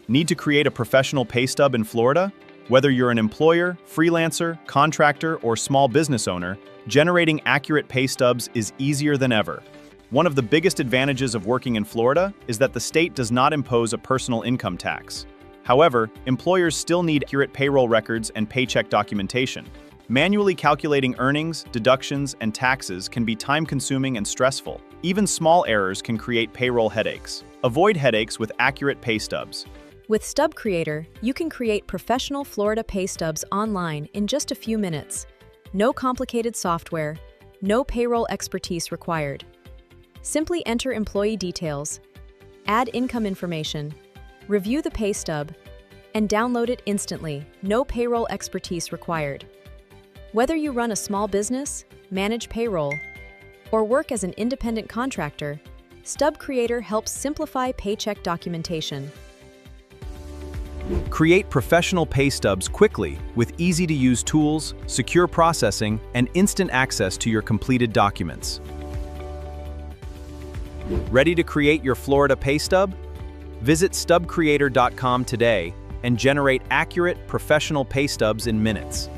Need to create a professional pay stub in Florida? Whether you're an employer, freelancer, contractor, or small business owner, generating accurate pay stubs is easier than ever. One of the biggest advantages of working in Florida is that the state does not impose a personal income tax. However, employers still need accurate payroll records and paycheck documentation. Manually calculating earnings, deductions, and taxes can be time-consuming and stressful. Even small errors can create payroll headaches. Avoid headaches with accurate pay stubs. With StubCreator, you can create professional Florida pay stubs online in just a few minutes. No complicated software, no payroll expertise required. Simply enter employee details, add income information, review the pay stub, and download it instantly. No payroll expertise required. Whether you run a small business, manage payroll, or work as an independent contractor, StubCreator helps simplify paycheck documentation. Create professional pay stubs quickly with easy-to-use tools, secure processing, and instant access to your completed documents. Ready to create your Florida pay stub? Visit StubCreator.com today and generate accurate, professional pay stubs in minutes.